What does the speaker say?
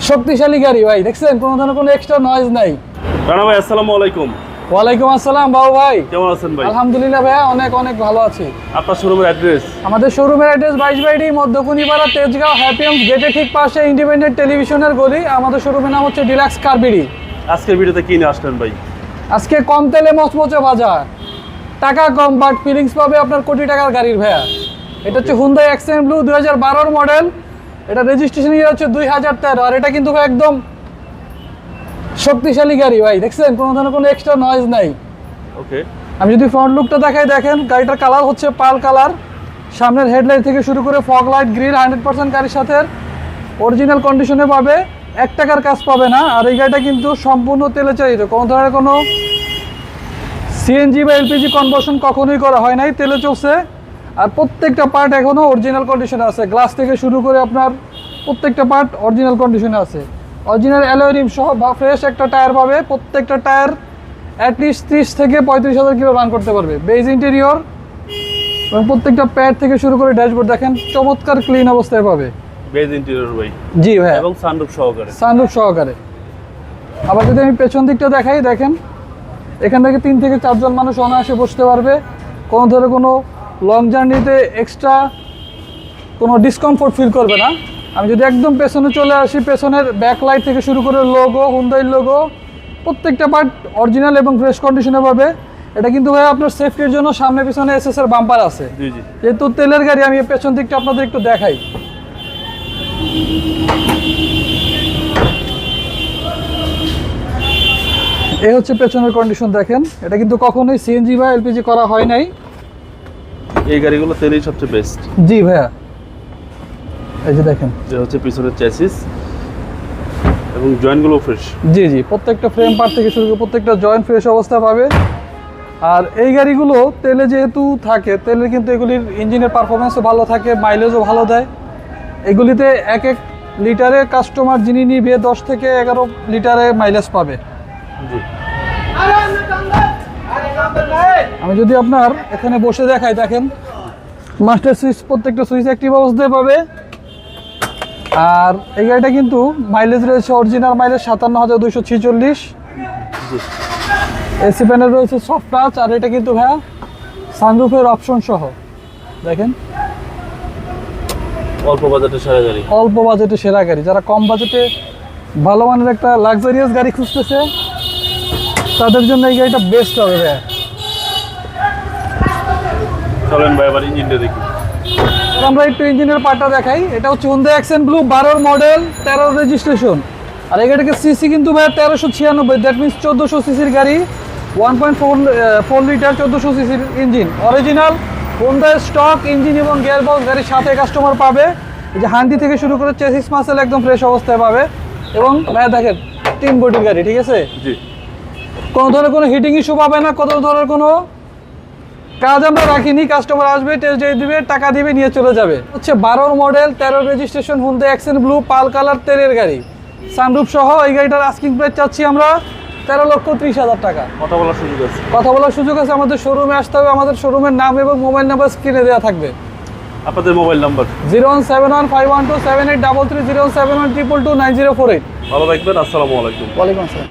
শক্তিশালী গাড়ি ভাই, দেখছেন কোনো ধরনের কোনো এক্সট্রা নয়েজ নাই। রানা ভাই আসসালামু আলাইকুম। ওয়ালাইকুম আসসালাম বাবু ভাই, কেমন আছেন ভাই? আলহামদুলিল্লাহ ভাইয়া, অনেক অনেক ভালো আছি। আপনার শোরুমের অ্যাড্রেস? আমাদের শোরুমের অ্যাড্রেস 22 মধ্যকুনিপাড়া তেজগাঁও হ্যাপিয়াম গেটের ঠিক পাশে ইন্ডিপেন্ডেন্ট টেলিভিশনের গলি। আমাদের শোরুমের নাম হচ্ছে ডিলাক্স কার বিডি। আজকের ভিডিওতে কি নিয়ে আসলেন ভাই? আজকে কম তেলে মচমচে বাজার, টাকা কম বাট ফিলিংস পাবে আপনার কোটি টাকার গাড়ির ভাইয়া। এটা হচ্ছে হুন্ডাই অ্যাকসেন্ট ব্লু 2012 মডেল। এটা রেজিস্ট্রেশন ইয়ার হচ্ছে 2013। আর এটা কিন্তু ভাই একদম শক্তিশালী গাড়ি ভাই, দেখছেন কোনো ধরনের কোনো এক্সট্রা নয়েজ নাই। ওকে, আমি যদি ফ্রন্ট লুকটা দেখাই, দেখেন গাড়িটার কালার হচ্ছে পার্ল কালার। সামনের হেডলাইট থেকে শুরু করে ফগ লাইট গ্রিল 100% গাড়ির সাথে অরিজিনাল কন্ডিশনে পাবে, 1 টাকার কাজ পাবে না। আর এই গাড়িটা কিন্তু সম্পূর্ণ তেলে চালিত, কোনো ধরনের কোনো সিএনজি বা এলপিজি কনভার্সন কখনোই করা হয় নাই, তেলে চলছে। আর প্রত্যেকটা পার্ট এখনও অরিজিনাল কন্ডিশনে আছে, গ্লাস থেকে শুরু করে আপনার প্রত্যেকটা পার্ট অরিজিনাল কন্ডিশনে আছে। অরিজিনাল অ্যালয় রিম সহ ফ্রেশ একটা টায়ার পাবে। প্রত্যেকটা টায়ার অ্যাটলিস্ট 30 থেকে 35,000 কিলো রান করতে পারবে। বেজ ইন্টেরিয়র এবং প্রত্যেকটা প্যাড থেকে শুরু করে ড্যাশবোর্ড দেখেন চমৎকার ক্লিন অবস্থায় পাবে। বেজ ইন্টেরিয়র ভাই? জি ভাই, এবং সানরুফ সহকারে। সানরুফ সহকারে। আবার যদি আমি পেছন দিকটা দেখাই, দেখেন এখান থেকে 3 থেকে 4 জন মানুষ অনায়াসে বসতে পারবে। কোনো ধরনের কোনো লং জার্নিতে এক্সট্রা কোনো ডিসকমফোর্ট ফিল করবে না। আমি যদি একদম পেছনে চলে আসি, পেছনের ব্যাকলাইট থেকে শুরু করে লোগো, হুন্ডাই লোগো, প্রত্যেকটা পার্ট অরিজিনাল এবং ফ্রেশ কন্ডিশনে পাবে। এটা কিন্তু ভাই আপনার সেফটির জন্য সামনে পিছনে এসএসআর বাম্পার আছে। জি জি। যেহেতু তেলের গাড়ি, আমি পেছন দিকটা আপনাদের একটু দেখাই। এই হচ্ছে পেছনের কন্ডিশন, দেখেন এটা কিন্তু কখনোই সিএনজি বা এলপিজি করা হয় নাই। এই গাড়িগুলো তেলেই সবচেয়ে বেস্ট। জি ভাইয়া, এই যে দেখেন যে হচ্ছে পিছনের চ্যাসিস এবং জয়েন্টগুলো ফ্রেশ। জি জি, প্রত্যেকটা ফ্রেম পার্ট থেকে শুরু করে প্রত্যেকটা জয়েন্ট ফ্রেশ অবস্থা পাবে। আর এই গাড়িগুলো তেলে যেহেতু থাকে, তেলের কিন্তু এগুলির ইঞ্জিনের পারফরমেন্সও ভালো থাকে, মাইলেজও ভালো দেয়। এগুলিতে 1 লিটারে কাস্টমার যিনি নিবে 10 থেকে 11 লিটারে মাইলেজ পাবে। জি। আমি যদি আপনার এখানে বসে দেখাই, দেখেন মাস্টার সুইচ, প্রত্যেকটা সুইচ অ্যাক্টিভ অবস্থায় পাবে। আর এই গাড়িটা কিন্তু মাইলেজ রয়েছে অরিজিনাল মাইলেজ 57,246। এসি প্যানেল রয়েছে সফট টাচ। আর এটা কিন্তু ভাইয়া সানরুফের অপশন সহ, দেখেন অল্প বাজেটের সেরা গাড়ি। অল্প বাজেটে সেরা গাড়ি। যারা কম বাজেটে ভালো মানের একটা লাক্সারিয়াস গাড়ি খুঁজতেছে, তাদের জন্য এই গাড়িটা বেস্ট হবে ভাইয়া। চলেন ভাই এবার ইঞ্জিনটা দেখি। আমরা একটু ইঞ্জিনের পার্টটা দেখাই। এটা হচ্ছে Hyundai Accent blue 12 model, 13 registration. আর এই গাড়িটাকে সিসি কিন্তু ভাই 1396, দ্যাট মিনস 1400 সিসির গাড়ি। 1.4 লিটার 1400 সিসির engine, original Hyundai stock engine এবং গিয়ার বক্স গাড়ির সাথে কাস্টমার পাবে। এই যে হান্ডি থেকে শুরু করে চেসিস মাসেল একদম ফ্রেশ অবস্থায় পাবে। এবং ভাই দেখেন 3 বডির গাড়ি, ঠিক আছে? জি। কোনো ধরনের কোনো হিটিং ইস্যু পাবে না, কোনো ধরনের কোনো কাজ আমরা রাখিনি। কাস্টমার আসবে, টেস্ট ড্রাইভ দিবে, টাকা দিবে, নিয়ে চলে যাবে। হচ্ছে 12 model, 13 registration Hyundai Accent blue পাল কালার তেলের গাড়ি, সানরুফ সহ। এই গাড়িটার আস্কিং প্রাইস চাচ্ছি আমরা 13,30,000 টাকা। কথা বলার সুযোগ আছে? কথা বলার সুযোগ আছে। আমাদের শোরুমে আসতে হবে। আমাদের শোরুমের নাম এবং মোবাইল নাম্বার স্ক্রিনে দেওয়া থাকবে। আপনাদের মোবাইল নাম্বার? 01715127833, 071222904. ভালো থাকবেন। আসসালামু আলাইকুম। ওয়ালাইকুম আসসালাম।